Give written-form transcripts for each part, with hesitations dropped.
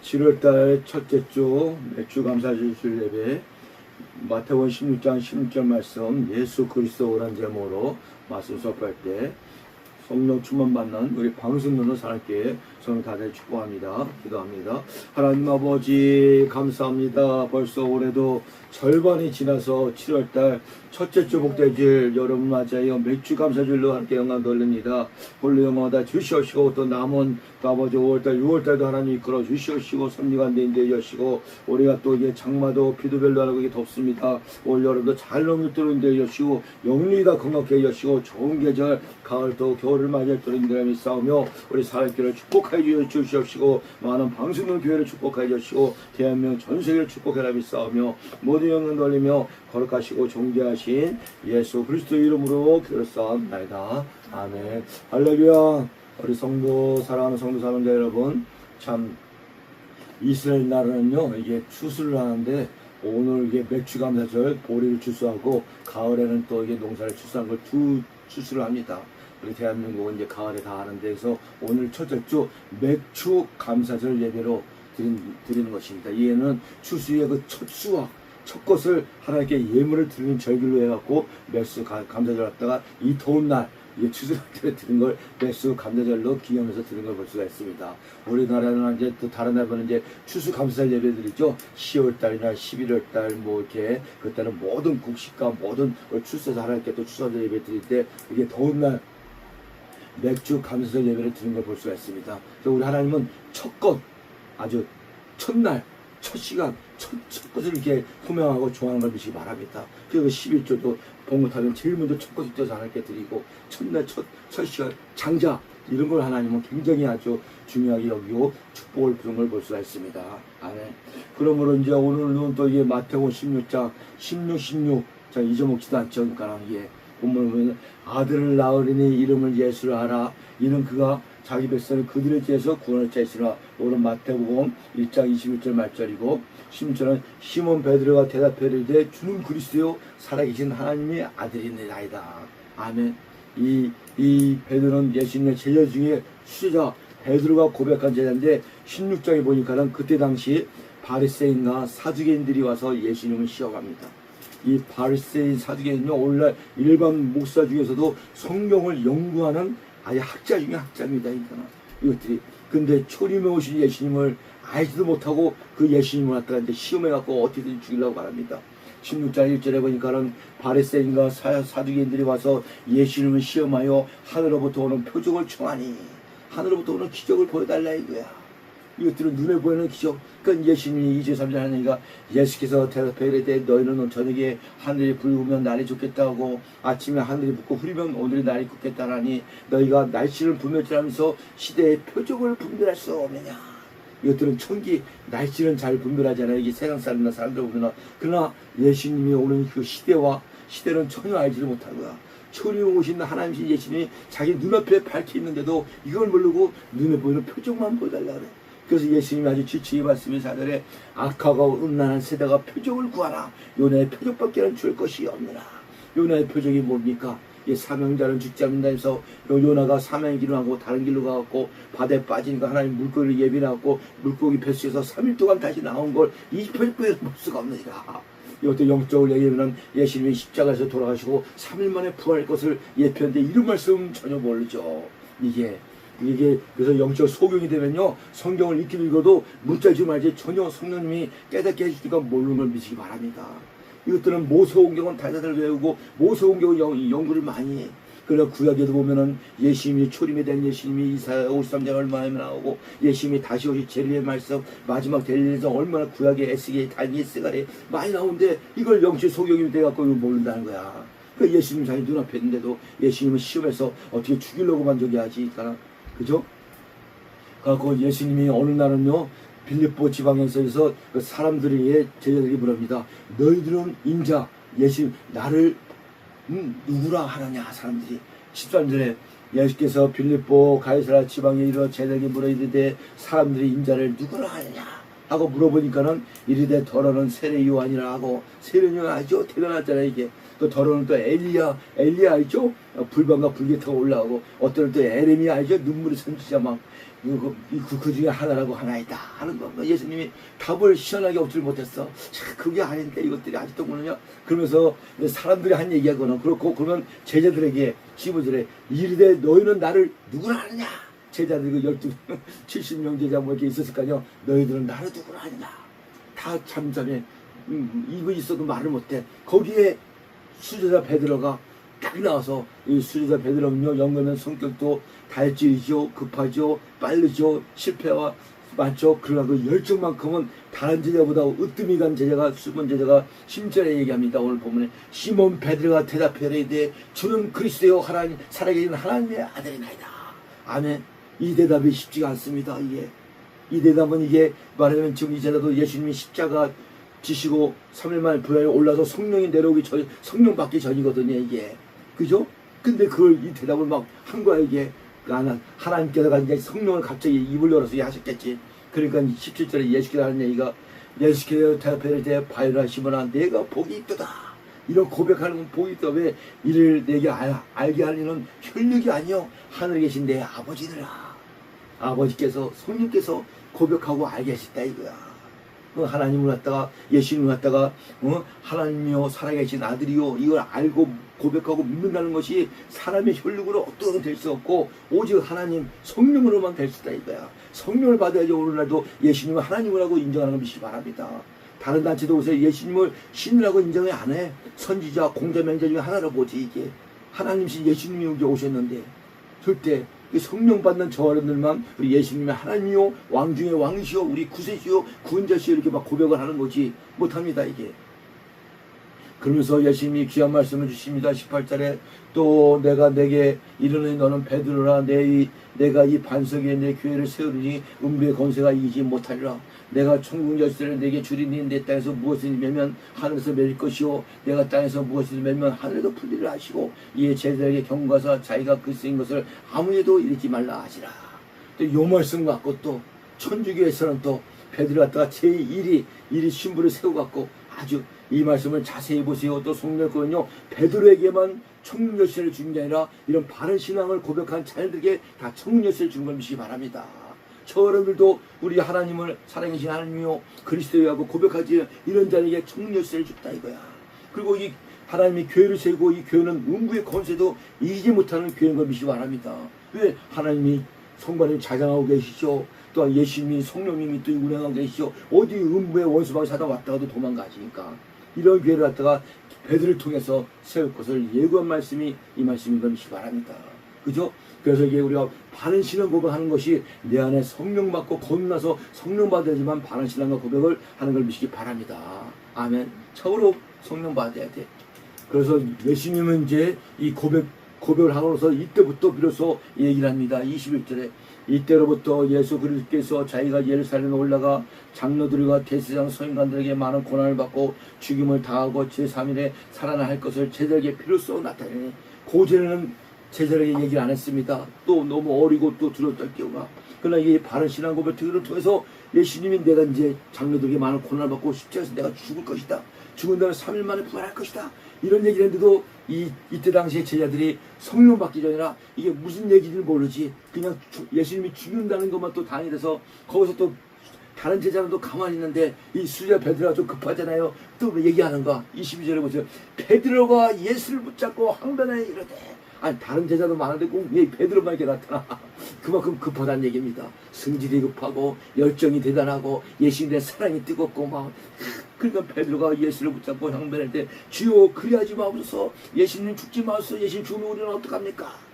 7월달 첫째 주 맥주 감사주일 예배 마태복음 16장 16절 말씀 예수 그리스도 오란 제목으로 말씀 수업할 때 성령 충만 받는 우리 방송론의 사람께 저는 다들 축복합니다. 기도합니다. 하나님 아버지 감사합니다. 벌써 올해도 절반이 지나서 7월달 첫째 주 복되질 여러분 맞아요. 맥주 감사주일로 함께 영광 돌립니다. 홀로 영광하다 주시옵시고 또 남은 또 아버지 5월달 6월달도 하나님 이끌어 주시옵시고 섭리가 인도해 주시고 우리가 또 이게 장마도 비도 별로 안 하고 이게 덥습니다. 올 여름도 잘 넘기도록 인도해 주시고 영리가 건강하게 해 주시고 좋은 계절 가을도 겨울을 맞이할 도록 인도해 싸우며 우리 사람들을 축복하여 주시옵시고 많은 방송용 교회를 축복하여 주시고 대한민국 전 세계를 축복하여 싸우며 모든 영광 돌리며 거룩하시고 존귀하신 예수 그리스도 이름으로 기도했사옵나이다. 아멘. 할렐루야. 우리 성도 사랑하는 성도 사람자 여러분, 참 이스라엘 나라는요 이게 추수를 하는데 오늘 이게 맥주 감사절 보리를 추수하고 가을에는 또 이게 농사를 추수한 걸 두 추수를 합니다. 우리 대한민국은 이제 가을에 다 하는데 그래서 오늘 첫째 주 맥주 감사절 예배로 드리는 것입니다. 이에는 추수의 그 첫 수확 첫 것을 하나님께 예물을 드리는 절기로 해갖고 맥주 감사절 왔다가 이 더운 날 이게 추수할 때 드린 걸 맥주 감사절로 기념해서 드린 걸 볼 수가 있습니다. 우리나라는 이제 또 다른 나라는 이제 추수 감사절 예배드리죠. 10월달이나 11월달 뭐 이렇게 그때는 모든 곡식과 모든 걸 추수해서 하나님께 또 추수감사절 예배 드릴 때 이게 더운 날 맥주 감사절 예배를 드린 걸 볼 수가 있습니다. 그래서 우리 하나님은 첫 것 아주 첫날 첫 시간, 첫 것을 이렇게 호명하고 좋아하는 걸 믿으시기 바랍니다. 그리고 11조도 봉헌하면 제일 먼저 첫 것을 떼서 하나님께 드리고, 첫날, 첫 시간, 장자, 이런 걸 하나님은 굉장히 아주 중요하게 여기고 축복을 부른 걸 볼 수가 있습니다. 아멘. 그러므로 이제 오늘은 또 이게 마태복음 16장, 16. 자, 잊어먹지도 않죠. 그러니까 이게 본문을 보면 아들을 낳으리니 이름을 예수를 하라. 이는 그가 자기 백성을 그들의 죄에서 구원할 자이시라. 오늘 마태복음 1장 21절 말절이고 16절은 시몬 베드로가 대답하여 이르되 주는 그리스도요 살아계신 하나님의 아들이니이다. 아멘. 이 베드로는 예수님의 제자 중에 수제자 베드로가 고백한 제자인데 16장에 보니까는 그때 당시 바리새인과 사두개인들이 와서 예수님을 시험합니다. 이 바리새인 사두개인은요 오늘날 일반 목사 중에서도 성경을 연구하는 아예 학자 중에 학자입니다. 이것들이. 근데 초림에 오신 예수님을 알지도 못하고 그 예수님을 갖다가 이제 시험해갖고 어떻게든 죽이려고 합니다. 16장 1절에 보니까는 바리새인과 사두개인들이 와서 예수님을 시험하여 하늘로부터 오는 표적을 청하니 하늘로부터 오는 기적을 보여달라 이거야. 이것들은 눈에 보이는 기적. 그러니까 예수님이 2절 3절 하니까 예수께서 대답해 이르되 너희는 저녁에 하늘이 붉으면 날이 좋겠다고 아침에 하늘이 붓고 흐리면 오늘이 날이 굳겠다라니 너희가 날씨를 분별하면서 시대의 표적을 분별할 수 없느냐. 이것들은 천기 날씨는 잘 분별하잖아요. 이게 세상 사람이나 사람들 보면. 그러나 예수님이 오는 그 시대는 전혀 알지를 못한 거야. 초림에 오신 하나님이신 예수님이 자기 눈앞에 밝혀 있는데도 이걸 모르고 눈에 보이는 표적만 보여달라 그래. 그래서 예수님이 아주 지치게 말씀이 4절에 악하고 음란한 세대가 표적을 구하라. 요나의 표적밖에는 줄 것이 없느라. 요나의 표적이 뭡니까? 사명자는 죽지 않는다 해서 요나가 사명의 길을 하고 다른 길로 가고 바다에 빠지니까 하나님 물고기를 예비하고 물고기 뱃속에서 3일 동안 다시 나온 걸 이 표적밖에 볼 수가 없느니라. 이것도 영적으로 얘기하면 예수님이 십자가에서 돌아가시고 3일 만에 부활할 것을 예표하는데 이런 말씀 전혀 모르죠. 이게 그래서 영적 소경이 되면요 성경을 읽기도 읽어도 문자지 말지 전혀 성령님이 깨닫게 해주니까 모르는 걸 믿으시기 바랍니다. 이것들은 모세오경은 다들 외우고 모세오경은 연구를 많이 해. 그러나 구약에도 보면은 예수님이 초림에 된 예수님이 이사야 53장 얼마나 나오고 예수님이 다시 오실 재림의 말씀 마지막 대리에서 얼마나 구약에 에스겔 다니엘 스가랴 많이 나오는데 이걸 영적 소경이 돼갖고 이거 모른다는 거야. 그러니까 예수님 자기 눈앞에 있는데도 예수님을 시험해서 어떻게 죽이려고만 저기 하지. 그죠? 그래서 예수님이 어느 날은요 빌립보 지방에서 그 사람들에게 제자들이 물었습니다. 너희들은 인자 예수님 나를 누구라 하느냐. 사람들이 13절에 예수께서 빌립보 가이사랴 지방에 이르러 제자들에게 물어 이르되 사람들이 인자를 누구라 하느냐 하고 물어보니까는 이르되 더러는 세례 요한이라 하고 세례 요한 알죠? 대단하잖아요 이게. 또 더러는 또 엘리야 알죠? 불방과 불기타가 올라오고 어떤 또 에레미야 알죠? 눈물이 선지자 막 그 중에 하나라고 하나이다 하는 겁니다. 예수님이 답을 시원하게 얻지 못했어. 자, 그게 아닌데 이것들이 아직도 모르냐? 그러면서 사람들이 한 얘기하거나 그렇고 그러면 제자들에게 15절에 이르되 너희는 나를 누구라 하느냐? 제자들이 70명 제자 뭐 이렇게 있었을 거 아니야. 너희들은 나를 누구라 하느냐? 다 잠잠해. 입이 있어도 말을 못해. 거기에 수제자 베드로가 딱 나와서 이 수제자 베드로는요 영감한 성격도 달질이죠, 급하죠, 빠르죠, 실패와 많죠. 그러나 그 열정만큼은 다른 제자보다 으뜸이 간 제자가 수본 제자가 심절에 얘기합니다. 오늘 보면 시몬 베드로가 대답하여 이르되 주는 그리스도요 하나님 살아계신 하나님의 아들이나이다. 아멘. 이 대답이 쉽지가 않습니다. 이 대답은 이게 말하자면 지금 이 제자도 예수님이 십자가 지시고 3일 만에 부활에 올라서 성령이 내려오기 전, 성령 받기 전이거든요, 이게. 그죠? 근데 그걸, 이 대답을 막 한 거야, 이게. 하나님께서가 이제 성령을 갑자기 입을 열어서 하셨겠지. 그러니까 17절에 예수께서 하는 얘기가, 예수께서 대답할 때 바요라 시몬아, 내가 복이 있도다. 이런 고백하는 건 복이 있다. 왜? 이를 내게 알게 하려는 혈육이 아니요 하늘에 계신 내 아버지들아. 아버지께서, 성령께서 고백하고 알게 하셨다, 이거야. 하나님을 갖다가 예수님을 갖다가 하나님이요 살아계신 아들이요 이걸 알고 고백하고 믿는다는 것이 사람의 혈육으로 어떻게 될 수 없고 오직 하나님 성령으로만 될 수 있다 이거야. 성령을 받아야지 오늘날도 예수님을 하나님을 하고 인정하는 걸 믿기 바랍니다. 다른 단체도 오세요. 예수님을 신이라고 인정을 안 해. 선지자 공자 맹자 중에 하나로 보지. 이게 하나님이신 예수님이 여기 오셨는데 절대 성령 받는 저 어른들만 우리 예수님의 하나님이요 왕 중에 왕이시요 우리 구세시요 구원자시요 이렇게 막 고백을 하는 거지 못합니다 이게. 그러면서 예수님이 귀한 말씀을 주십니다. 18절에 또 내가 내게 이르노니 너는 베드로라 내가 이 반석에 내 교회를 세우리니 음부의 권세가 이기지 못하리라. 내가 천국 열쇠를 내게 주리니 내 땅에서 무엇을 매면 하늘에서 매일 것이요 내가 땅에서 무엇을 매면 하늘에서 풀리라 하시고 이에 제자들에게 경고하사 자기가 그 쓰인 것을 아무에도 이르지 말라 하시라. 또 요 말씀 갖고 또 천주교에서는 또 베드로 갖다가 제1이 신부를 세워갖고 아주 이 말씀을 자세히 보세요. 또 성령권은요 베드로에게만 천국 열쇠를 주는 게 아니라 이런 바른 신앙을 고백한 자녀들에게 다 천국 열쇠를 주는 걸 믿으시기 바랍니다. 저 여러분들도 우리 하나님을 사랑하신 하나님이요 그리스도라고 고백하지 이런 자에게 천국 열쇠를 줬다 이거야. 그리고 이 하나님이 교회를 세우고 이 교회는 음부의 권세도 이기지 못하는 교회인 걸 믿으시기 바랍니다. 왜? 하나님이 성관을 자장하고 계시죠. 또한 예수님이 성령님이 또 운행하고 계시죠. 어디 음부의 원수방에 사다 왔다가도 도망가시니까 이런 교회를 갖다가 베드로를 통해서 세울 것을 예고한 말씀이 이 말씀인 걸 믿으시기 바랍니다. 그죠? 그래서 이게 우리가 바른 신앙 고백하는 것이 내 안에 성령 받고 거듭나서 성령 받아야지만 바른 신앙과 고백을 하는 걸 믿으시기 바랍니다. 아멘. 처음으로 성령 받아야 돼. 그래서 예수님은 이제 이 고백을 하고서 이때부터 비로소 얘기를 합니다. 21절에 이때로부터 예수 그리스도께서 자기가 예루살렘에 올라가 장로들과 대제사장 서인관들에게 많은 고난을 받고 죽임을 당하고 제3일에 살아날 것을 제자에게 비로소 나타내니 고전에는 제자에게 얘기를 안 했습니다. 또 너무 어리고 또 두려웠던 기호가. 그러나 이게 바른 신앙 고백을 통해서 예수님이 내가 이제 장로들에게 많은 고난을 받고 십자가에서 내가 죽을 것이다. 죽은 다음에 3일 만에 부활할 것이다. 이런 얘기를 했는데도 이때 당시에 제자들이 성령 받기 전이라 이게 무슨 얘기인지 모르지. 그냥 예수님이 죽는다는 것만 또 당이 돼서 거기서 또 다른 제자는 또 가만히 있는데 이 수제자 베드로가 좀 급하잖아요. 또 얘기하는 거 22절에 보세요. 베드로가 예수를 붙잡고 항변하여 이르되 아니 다른 제자도 많은데 꼭 베드로만 이렇게 나타나. 그만큼 급하다는 얘기입니다. 성질이 급하고 열정이 대단하고 예수님에 대한 사랑이 뜨겁고 막 그러니까 베드로가 예수를 붙잡고 항변할 때 주여 그리하지 마옵소서. 예수님 죽지 마옵소서. 예수님 죽으면 우리는 어떡합니까?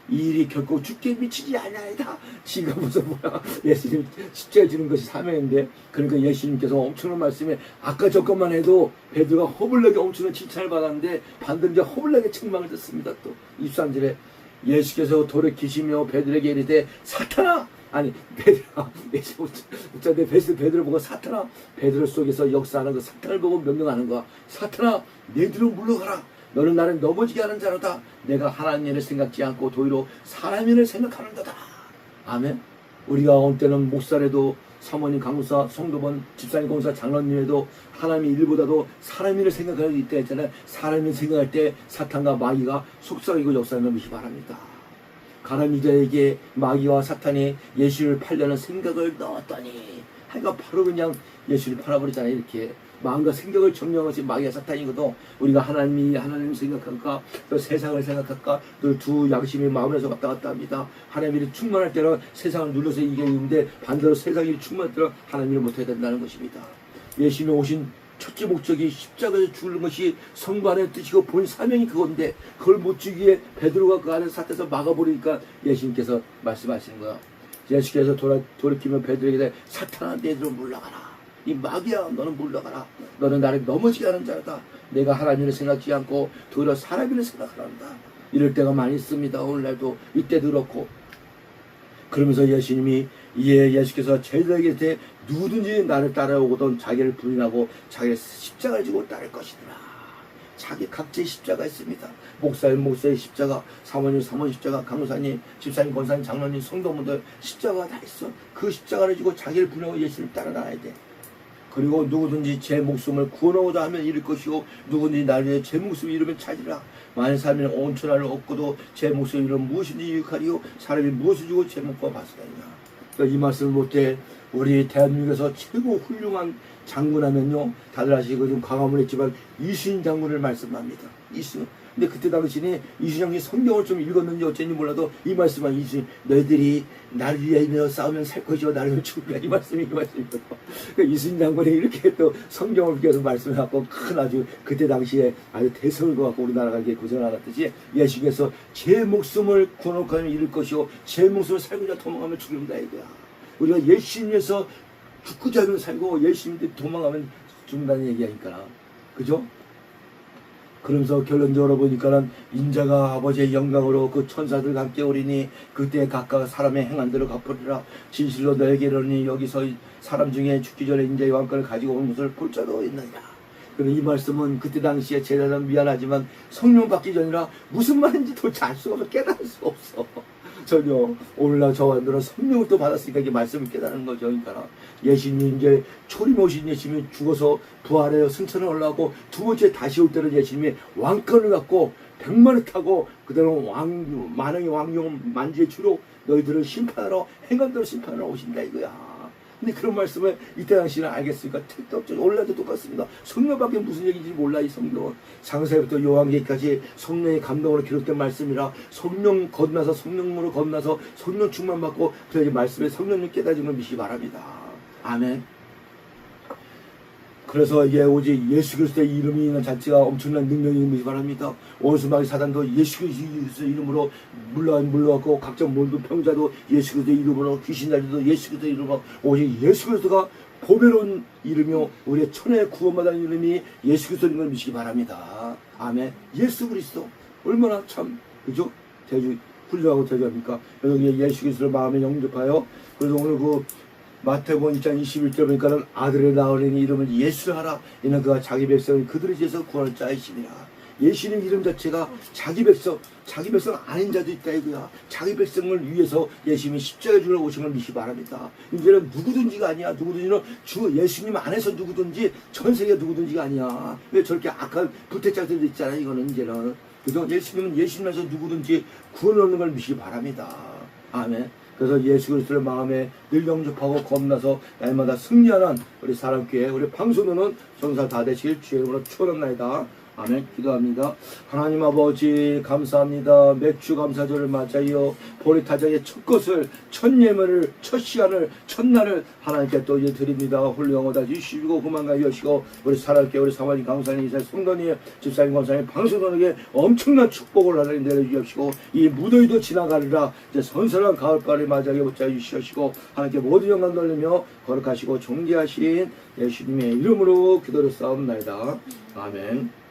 이 일이 결코 죽게 미치지 아니하이다. 지가 무슨 뭐야. 예수님 십자가에 주는 것이 사명인데 그러니까 예수님께서 엄청난 말씀에 아까 저것만 해도 베드로가 허블나게 엄청난 칭찬을 받았는데 반대로 이제 허블나게 책망을 듣습니다. 또 23절에 예수께서 돌이키시며 베드로에게 이르되 사탄아 아니 베드로가 베드로 보고 사탄아 베드로 속에서 역사하는 거 사탄을 보고 명령하는 거야. 사탄아 내 뒤로 물러가라. 너는 나를 넘어지게 하는 자로다. 내가 하나님 일을 생각지 않고 도리로 사람 일을 생각하는도다. 아멘. 우리가 어느 때는 목사래도 사모님, 강무사, 성도번, 집사님, 공사, 장로님에도 하나님의 일보다도 사람 일을 생각할 수 있다 했잖아요. 사람 일을 생각할 때 사탄과 마귀가 속삭이고 역사하는 것이 바랍니다. 가늠 유다에게 마귀와 사탄이 예수를 팔려는 생각을 넣었더니 하여가 바로 그냥 예수를 팔아버리잖아요. 이렇게 마음과 생각을 점령한 것이 마귀와 사탄이거든. 우리가 하나님 생각할까, 또 세상을 생각할까, 또 두 양심이 마음에서 왔다 갔다 합니다. 하나님이 충만할 때는 세상을 눌러서 이기는데 반대로 세상이 충만할 때는 하나님을 못해야 된다는 것입니다. 예수님이 오신 첫째 목적이 십자가에서 죽는 것이 성부 안의 뜻이고 본 사명이 그건데 그걸 못 주기에 베드로가 그 안에 사태에서 막아버리니까 예수님께서 말씀하시는 거야. 예수께서 돌이키면 베드로에게 사탄아 너희들은 물러가라. 이 마귀야 너는 물러가라. 너는 나를 넘어지게 하는 자다. 내가 하나님을 생각지 않고 도리어 사람을 생각하란다. 이럴 때가 많이 있습니다. 오늘날도 이때도 그렇고. 그러면서 예수님이 예수께서 제자에게 누구든지 나를 따라오거든 자기를 부인하고 자기의 십자가를 지고 따를 것이더라. 자기 각자의 십자가 있습니다. 목사의 십자가, 사모님 십자가, 강사님, 집사님, 권사님, 장로님, 성도분들 십자가가 다 있어. 그 십자가를 지고 자기를 부인하고 예수를 따라 나가야 돼. 그리고 누구든지 제 목숨을 구원하고자 하면 잃을 것이고 누구든지 나를 위해 제 목숨을 잃으면 찾으라. 만일 사람이 온 천하를 얻고도 제 목숨을 잃으면 무엇인지 유익하리요 사람이 무엇을 주고 제 목과 받으리냐. 그러니까 이 말씀을 못해 우리 대한민국에서 최고 훌륭한 장군 하면요 다들 아시고 지금 광화문에 했지만 이순신 장군을 말씀합니다. 이순신. 근데 그때 당시에 이순신 장군이 성경을 좀 읽었는지 어쩐지 몰라도 이 말씀은 이순신 너희들이 나를 위하여 싸우면 살 것이요 나를 위하여 죽으리라. 이 말씀이거든요. 그러니까 이순신 장군이 이렇게 또 성경을 계속 말씀해갖고 큰 아주 그때 당시에 아주 대성을 갖고 우리나라가 이렇게 고생하듯이 예수께서 제 목숨을 구원하고 하면 잃을 것이요 제 목숨을 살고자 도망가면 죽는다 이거야. 우리가 예수님에서 죽고자 하면 살고 예수님한테 도망가면 죽는다는 얘기하니까 그죠? 그러면서 결론적으로 보니까는 인자가 아버지의 영광으로 그 천사들과 함께 오리니 그때 각각 사람의 행한 대로 갚으리라. 진실로 너에게 이르노니 여기서 사람 중에 죽기 전에 인자의 왕권을 가지고 온 것을 볼 자도 있느니라. 그런데 이 말씀은 그때 당시에 제자는 미안하지만 성령 받기 전이라 무슨 말인지 도대체 알 수가 없어. 깨달을 수가 없어. 전혀. 오늘날 저와 너는 성령을 또 받았으니까 이게 말씀을 깨달은 거죠. 그러니까 예수님이 이제 초림 오신 예수님이 죽어서 부활해요. 승천을 올라가고 두 번째 다시 올 때는 예수님이 왕권을 갖고 백마를 타고 그대로 만왕의 왕용 만지의 주로 너희들을 심판하러 행관대로 심판하러 오신다 이거야. 근데 그런 말씀을 이때 당시는 알겠으니까 택도 없죠. 오늘날도 똑같습니다. 성령밖에 무슨 얘기인지 몰라. 이 성경은 창세기부터 요한계시까지 성령의 감동으로 기록된 말씀이라 성령 건너서 성령으로 건너서 성령 충만 받고 그 말씀에 성령님 깨달음을 걸 믿기 바랍니다. 아멘. 그래서 이게 오직 예수 그리스도의 이름이 있는 자체가 엄청난 능력이 있는 것이 바랍니다. 원수마귀 사단도 예수 그리스도의 이름으로 물러갔고 각종 모든 병자도 예수 그리스도의 이름으로 귀신자들도 예수 그리스도의 이름으로 오직 예수 그리스도가 보배로운 이름이요 우리의 천의 구원받은 이름이 예수 그리스도인 걸 믿시기 바랍니다. 아멘. 예수 그리스도 얼마나 참 그죠? 훌륭하고 대주합니까? 여기 예수 그리스도를 마음에 영접하여 그래서 오늘 그 마태복음 2장 21절 보니까는 아들을 낳으려니 이름을 예수하라. 이는 그가 자기 백성을 그들을 위해서 구원할 자이심이라. 예수님 이름 자체가 자기 백성 아닌 자도 있다 이거야. 자기 백성을 위해서 예수님이 십자가에 죽으러 오신 걸 믿기 바랍니다. 이제는 누구든지가 아니야. 누구든지는 예수님 안에서 누구든지 전 세계 누구든지가 아니야. 왜 저렇게 악한 부태자들도 있잖아요. 이거는 이제는 그래서 예수님은 예수님에서 누구든지 구원 얻는 걸 믿기 바랍니다. 아멘. 그래서 예수 그리스도를 마음에 늘 영접하고 겁나서 날마다 승리하는 우리 사람교회 우리 방송도는 성사 다 되실 주의 이름으로 축원합니다. 아멘. 기도합니다. 하나님 아버지 감사합니다. 맥주 감사절을 맞아요. 보리타작의 첫 것을 첫 예물을 첫 시간을 첫날을 하나님께 또 이제 드립니다. 훌륭하다 주시고 그만가 여시고 우리 사랑께 우리 사모님 강사님 이사 성도님 집사님 권사님 방송도에게 엄청난 축복을 하나님 내려주시고 이 무더위도 지나가리라. 이제 선선한 가을바람을 맞이하게 붙잡아 주시옵시고 하나님께 모든 영광 돌리며 거룩하시고 존귀하신 예수님의 이름으로 기도를 싸움나이다. 아멘.